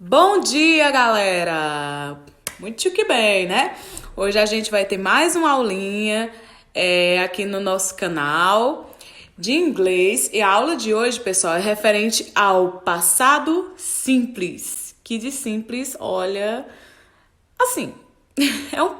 Bom dia, galera! Muito que bem, né? Hoje a gente vai ter mais uma aulinha aqui no nosso canal de inglês. E a aula de hoje, pessoal, é referente ao passado simples. Que de simples, olha, assim, é um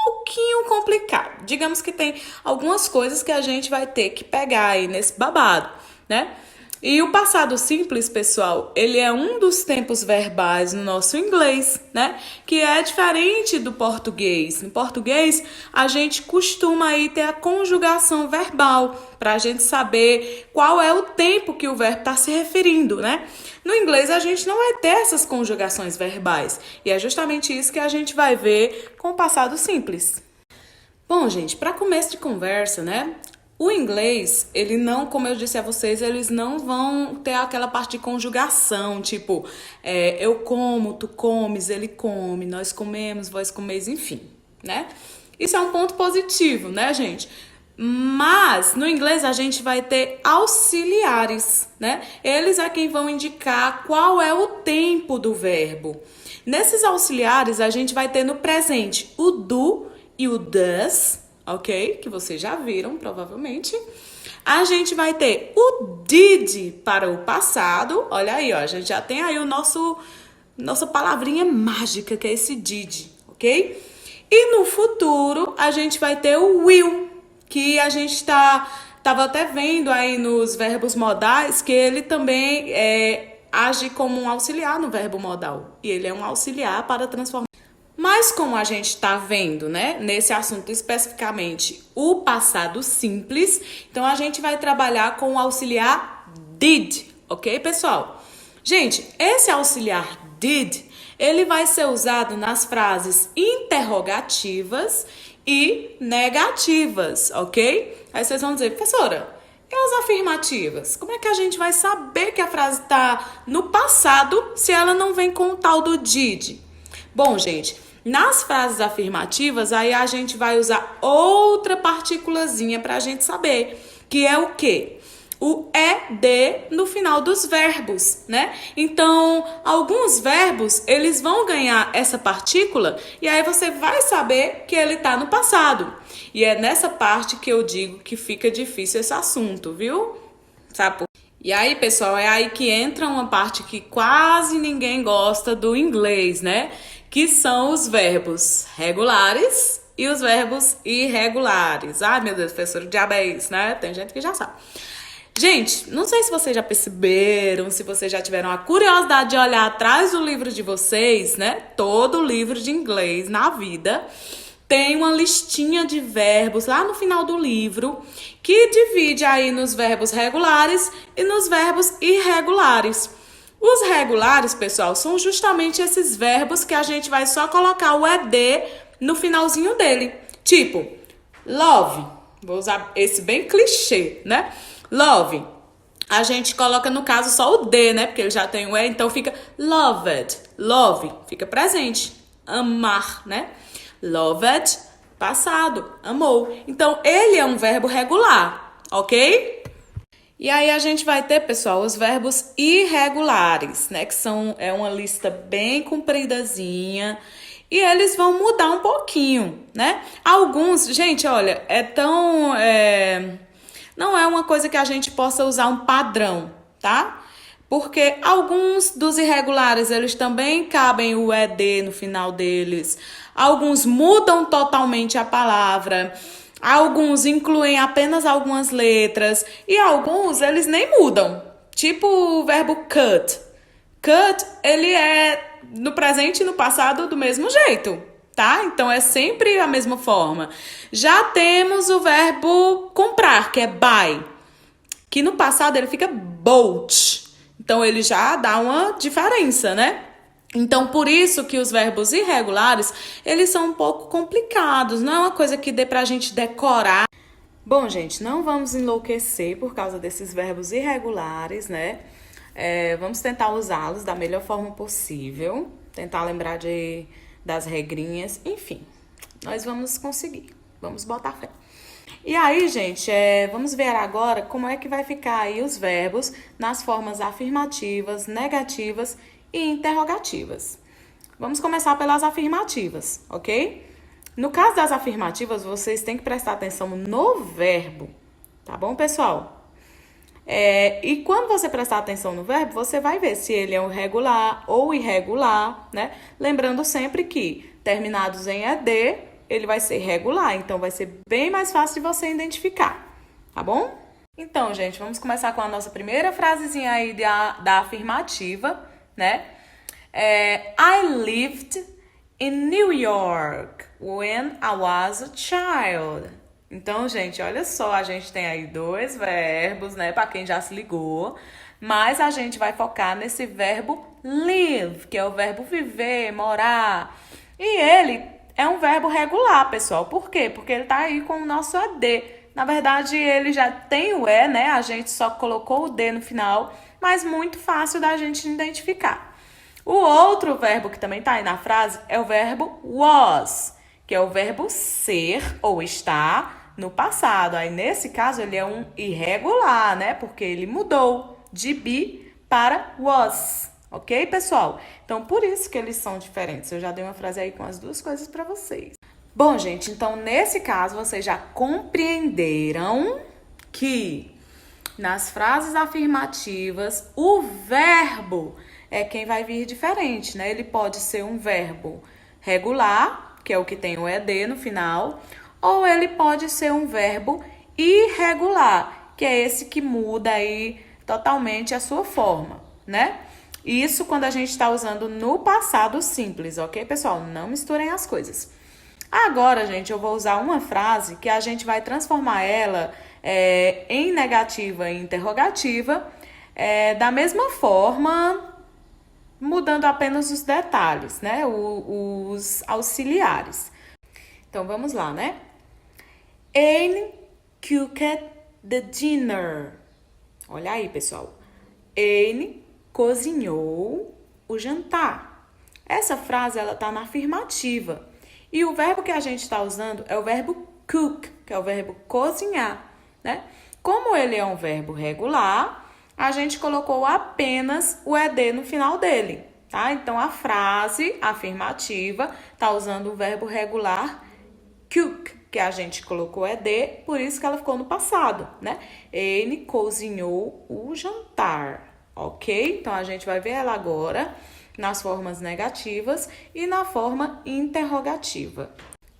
pouquinho complicado. Digamos que tem algumas coisas que a gente vai ter que pegar aí nesse babado, né? E o passado simples, pessoal, ele é um dos tempos verbais no nosso inglês, né? Que é diferente do português. No português, a gente costuma aí ter a conjugação verbal para a gente saber qual é o tempo que o verbo está se referindo, né? No inglês, a gente não vai ter essas conjugações verbais. E é justamente isso que a gente vai ver com o passado simples. Bom, gente, para começo de conversa, né? O inglês, ele não, como eu disse a vocês, eles não vão ter aquela parte de conjugação, tipo, eu como, tu comes, ele come, nós comemos, vós comeis, enfim, né? Isso é um ponto positivo, né, gente? Mas no inglês a gente vai ter auxiliares, né? Eles é quem vão indicar qual é o tempo do verbo. Nesses auxiliares a gente vai ter no presente o do e o does, ok? Que vocês já viram, provavelmente. A gente vai ter o did para o passado. Olha aí, ó, a gente já tem aí nossa palavrinha mágica, que é esse did, ok? E no futuro, a gente vai ter o will, que a gente tava até vendo aí nos verbos modais, que ele também age como um auxiliar no verbo modal. E ele é um auxiliar para transformar. Mas como a gente está vendo, né, nesse assunto especificamente o passado simples, então a gente vai trabalhar com o auxiliar did, ok, pessoal? Gente, esse auxiliar did, ele vai ser usado nas frases interrogativas e negativas, ok? Aí vocês vão dizer, professora, e as afirmativas? Como é que a gente vai saber que a frase está no passado se ela não vem com o tal do did? Bom, gente, nas frases afirmativas, aí a gente vai usar outra partículazinha para a gente saber, que é o quê? O ED no final dos verbos, né? Então, alguns verbos, eles vão ganhar essa partícula e aí você vai saber que ele tá no passado. E é nessa parte que eu digo que fica difícil esse assunto, viu? Sabe por quê? E aí, pessoal, é aí que entra uma parte que quase ninguém gosta do inglês, né? Que são os verbos regulares e os verbos irregulares. Ai, meu Deus, professor, o diabo é isso, né? Tem gente que já sabe. Gente, não sei se vocês já perceberam, se vocês já tiveram a curiosidade de olhar atrás do livro de vocês, né? Todo livro de inglês na vida tem uma listinha de verbos lá no final do livro que divide aí nos verbos regulares e nos verbos irregulares. Os regulares, pessoal, são justamente esses verbos que a gente vai só colocar o ED no finalzinho dele. Tipo, love. Vou usar esse bem clichê, né? Love. A gente coloca, no caso, só o D, né? Porque ele já tem o E, então fica loved. Love. Fica presente. Amar, né? Loved, passado. Amou. Então, ele é um verbo regular, ok? E aí a gente vai ter, pessoal, os verbos irregulares, né? Que é uma lista bem compridazinha. E eles vão mudar um pouquinho, né? Alguns, gente, olha, não é uma coisa que a gente possa usar um padrão, tá? Porque alguns dos irregulares, eles também cabem o ED no final deles. Alguns mudam totalmente a palavra. Alguns incluem apenas algumas letras. E alguns, eles nem mudam. Tipo o verbo cut. Cut, ele é no presente e no passado do mesmo jeito, tá? Então, é sempre a mesma forma. Já temos o verbo comprar, que é buy. Que no passado ele fica bought. Então, ele já dá uma diferença, né? Então, por isso que os verbos irregulares, eles são um pouco complicados. Não é uma coisa que dê pra gente decorar. Bom, gente, não vamos enlouquecer por causa desses verbos irregulares, né? Vamos tentar usá-los da melhor forma possível. Tentar lembrar das regrinhas. Enfim, nós vamos conseguir. Vamos botar fé. E aí, gente, vamos ver agora como é que vai ficar aí os verbos nas formas afirmativas, negativas e interrogativas. Vamos começar pelas afirmativas, ok? No caso das afirmativas, vocês têm que prestar atenção no verbo, tá bom, pessoal? E quando você prestar atenção no verbo, você vai ver se ele é um regular ou irregular, né? Lembrando sempre que terminados em ED, ele vai ser regular, então vai ser bem mais fácil de você identificar, tá bom? Então, gente, vamos começar com a nossa primeira frasezinha aí da afirmativa, né? I lived in New York when I was a child. Então, gente, olha só, a gente tem aí 2 verbos, né, para quem já se ligou, mas a gente vai focar nesse verbo live, que é o verbo viver, morar. E ele é um verbo regular, pessoal. Por quê? Porque ele tá aí com o nosso AD. Na verdade, ele já tem o E, né? A gente só colocou o D no final, mas muito fácil da gente identificar. O outro verbo que também tá aí na frase é o verbo was, que é o verbo ser ou estar no passado. Aí, nesse caso, ele é um irregular, né? Porque ele mudou de be para was. Ok, pessoal? Então, por isso que eles são diferentes. Eu já dei uma frase aí com as 2 coisas para vocês. Bom, gente, então, nesse caso, vocês já compreenderam que nas frases afirmativas, o verbo é quem vai vir diferente, né? Ele pode ser um verbo regular, que é o que tem o ED no final, ou ele pode ser um verbo irregular, que é esse que muda aí totalmente a sua forma, né? Isso quando a gente está usando no passado simples, ok, pessoal? Não misturem as coisas. Agora, gente, eu vou usar uma frase que a gente vai transformar ela em negativa e interrogativa, da mesma forma, mudando apenas os detalhes, né? Os auxiliares. Então, vamos lá, né? Anne cooked the dinner. Olha aí, pessoal. Anne cozinhou o jantar. Essa frase, ela tá na afirmativa. E o verbo que a gente está usando é o verbo cook, que é o verbo cozinhar, né? Como ele é um verbo regular, a gente colocou apenas o ED no final dele, tá? Então, a frase afirmativa tá usando o verbo regular cook, que a gente colocou ED, por isso que ela ficou no passado, né? Anne cozinhou o jantar, ok? Então, a gente vai ver ela agora nas formas negativas e na forma interrogativa.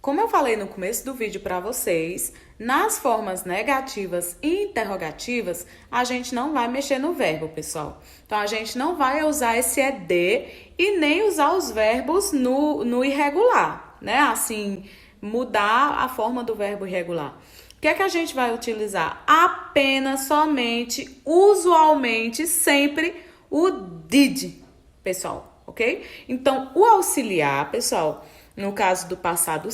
Como eu falei no começo do vídeo para vocês, nas formas negativas e interrogativas, a gente não vai mexer no verbo, pessoal. Então, a gente não vai usar esse ED e nem usar os verbos no irregular, né? Assim, mudar a forma do verbo irregular. O que é que a gente vai utilizar? Apenas, somente, usualmente, sempre o did, pessoal, ok? Então, o auxiliar, pessoal, no caso do passado.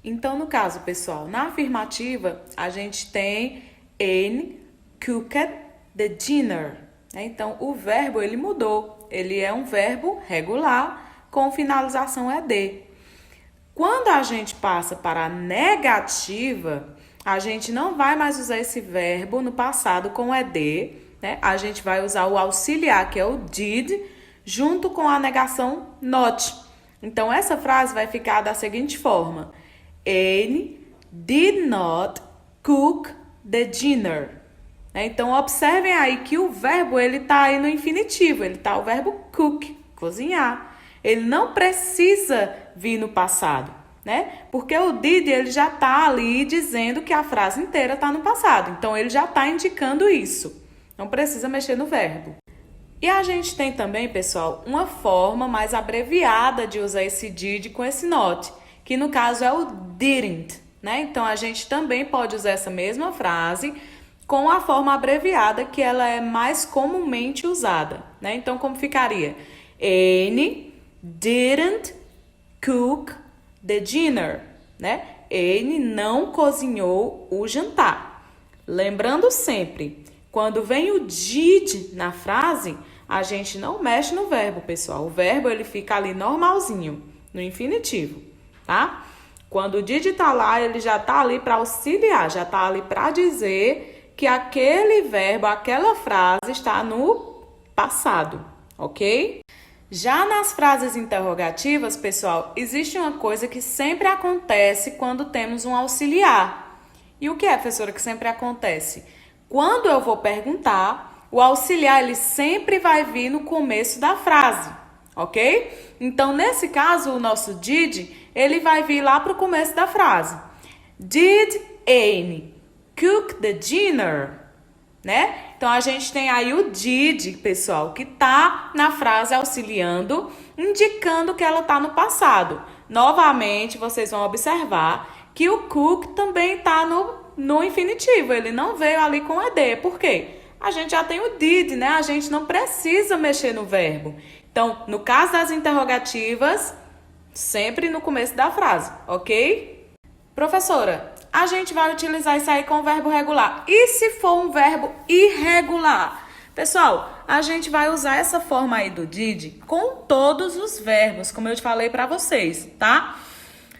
Então, no caso, pessoal, na afirmativa, a gente tem Anne cooked the dinner. Então, o verbo, ele mudou. Ele é um verbo regular com finalização ED. Quando a gente passa para a negativa, a gente não vai mais usar esse verbo no passado com ED, né? A gente vai usar o auxiliar, que é o did, junto com a negação not. Então, essa frase vai ficar da seguinte forma: Anne did not cook the dinner. Então, observem aí que o verbo, ele tá aí no infinitivo. Ele tá o verbo cook, cozinhar. Ele não precisa vir no passado, né? Porque o did, ele já tá ali dizendo que a frase inteira tá no passado. Então, ele já tá indicando isso. Não precisa mexer no verbo. E a gente tem também, pessoal, uma forma mais abreviada de usar esse did com esse not, que no caso é o didn't, né? Então, a gente também pode usar essa mesma frase com a forma abreviada, que ela é mais comumente usada, né? Então, como ficaria? Anne didn't cook the dinner, né? Anne não cozinhou o jantar. Lembrando sempre, quando vem o did na frase, a gente não mexe no verbo, pessoal. O verbo, ele fica ali normalzinho, no infinitivo, tá? Quando o did tá lá, ele já tá ali para auxiliar, já tá ali para dizer que aquele verbo, aquela frase está no passado, ok? Já nas frases interrogativas, pessoal, existe uma coisa que sempre acontece quando temos um auxiliar. E o que é, professora, que sempre acontece? Quando eu vou perguntar, o auxiliar ele sempre vai vir no começo da frase, ok? Então, nesse caso, o nosso did, ele vai vir lá para o começo da frase. Did Anne cook the dinner? Né? Então, a gente tem aí o did, pessoal, que tá na frase auxiliando, indicando que ela tá no passado. Novamente, vocês vão observar que o cook também tá no infinitivo. Ele não veio ali com ed. Por quê? A gente já tem o did, né? A gente não precisa mexer no verbo. Então, no caso das interrogativas, sempre no começo da frase, ok? Professora, a gente vai utilizar isso aí com o verbo regular. E se for um verbo irregular? Pessoal, a gente vai usar essa forma aí do did com todos os verbos, como eu te falei para vocês, tá?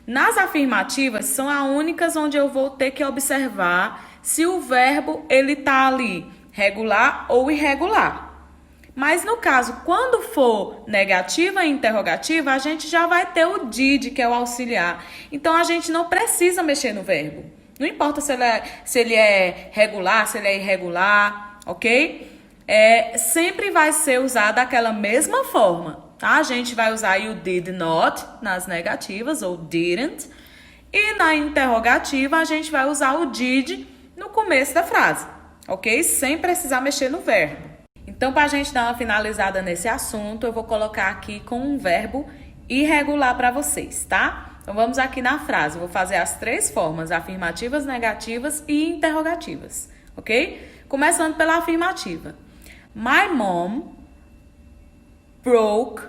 Nas afirmativas, são as únicas onde eu vou ter que observar se o verbo ele tá ali regular ou irregular. Mas no caso, quando for negativa e interrogativa, a gente já vai ter o did, que é o auxiliar. Então, a gente não precisa mexer no verbo. Não importa se ele é regular, se ele é irregular, ok? Sempre vai ser usado daquela mesma forma, tá? A gente vai usar aí o did not nas negativas, ou didn't. E na interrogativa, a gente vai usar o did no começo da frase, ok? Sem precisar mexer no verbo. Então, para a gente dar uma finalizada nesse assunto, eu vou colocar aqui com um verbo irregular para vocês, tá? Então, vamos aqui na frase. Eu vou fazer as três formas, afirmativas, negativas e interrogativas, ok? Começando pela afirmativa. My mom broke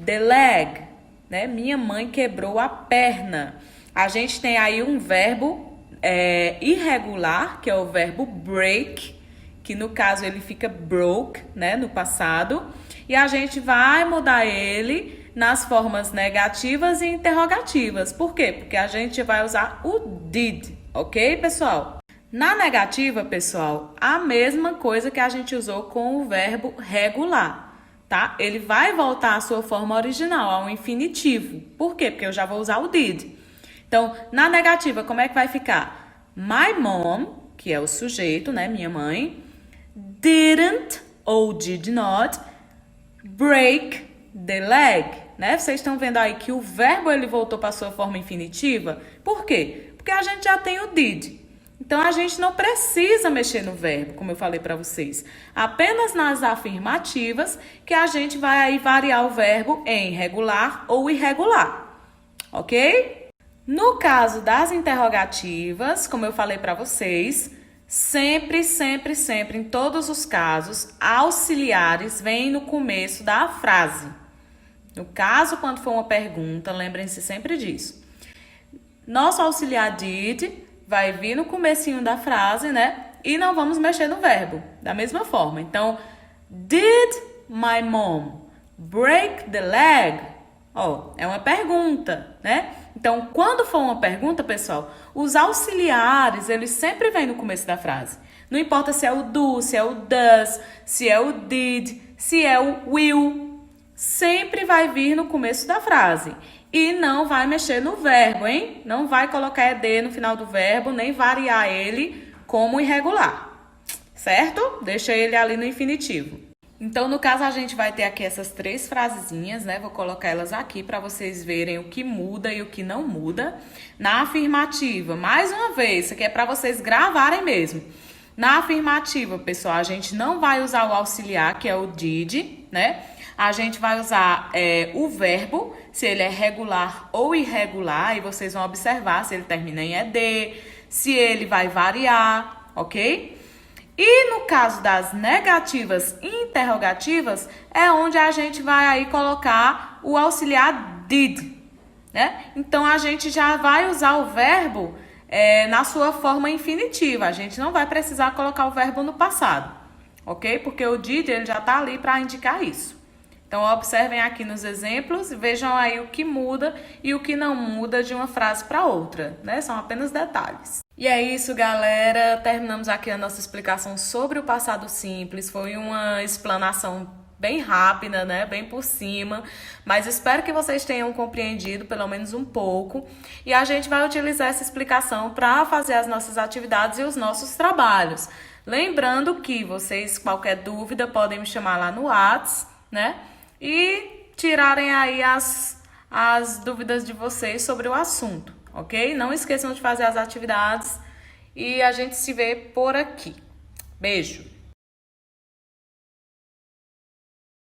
the leg, né? Minha mãe quebrou a perna. A gente tem aí um verbo irregular, que é o verbo break, que no caso ele fica broke, né, no passado, e a gente vai mudar ele nas formas negativas e interrogativas. Por quê? Porque a gente vai usar o did, ok, pessoal? Na negativa, pessoal, a mesma coisa que a gente usou com o verbo regular, tá? Ele vai voltar à sua forma original, ao infinitivo. Por quê? Porque eu já vou usar o did. Então, na negativa, como é que vai ficar? My mom, que é o sujeito, né, minha mãe, didn't ou did not break the leg, né? Vocês estão vendo aí que o verbo ele voltou para a sua forma infinitiva. Por quê? Porque a gente já tem o did. Então, a gente não precisa mexer no verbo, como eu falei para vocês. Apenas nas afirmativas que a gente vai aí variar o verbo em regular ou irregular, ok? No caso das interrogativas, como eu falei para vocês, sempre, em todos os casos, auxiliares vêm no começo da frase. No caso, quando for uma pergunta, lembrem-se sempre disso. Nosso auxiliar did vai vir no comecinho da frase, né? E não vamos mexer no verbo, da mesma forma. Então, did my mom break the leg? É uma pergunta, né? Então, quando for uma pergunta, pessoal, os auxiliares, eles sempre vêm no começo da frase. Não importa se é o do, se é o does, se é o did, se é o will. Sempre vai vir no começo da frase. E não vai mexer no verbo, hein? Não vai colocar ed no final do verbo, nem variar ele como irregular. Certo? Deixa ele ali no infinitivo. Então, no caso, a gente vai ter aqui essas três frasezinhas, né? Vou colocar elas aqui para vocês verem o que muda e o que não muda. Na afirmativa, mais uma vez, isso aqui é para vocês gravarem mesmo. Na afirmativa, pessoal, a gente não vai usar o auxiliar, que é o did, né? A gente vai usar o verbo, se ele é regular ou irregular, e vocês vão observar se ele termina em ed, se ele vai variar, ok? E no caso das negativas e interrogativas, é onde a gente vai aí colocar o auxiliar did, né? Então, a gente já vai usar o verbo na sua forma infinitiva. A gente não vai precisar colocar o verbo no passado, ok? Porque o did ele já está ali para indicar isso. Então, observem aqui nos exemplos e vejam aí o que muda e o que não muda de uma frase para outra, né? São apenas detalhes. E é isso, galera. Terminamos aqui a nossa explicação sobre o passado simples. Foi uma explanação bem rápida, né? Bem por cima, mas espero que vocês tenham compreendido pelo menos um pouco e a gente vai utilizar essa explicação para fazer as nossas atividades e os nossos trabalhos. Lembrando que vocês, qualquer dúvida, podem me chamar lá no WhatsApp, né? E tirarem aí as dúvidas de vocês sobre o assunto, ok? Não esqueçam de fazer as atividades e a gente se vê por aqui. Beijo!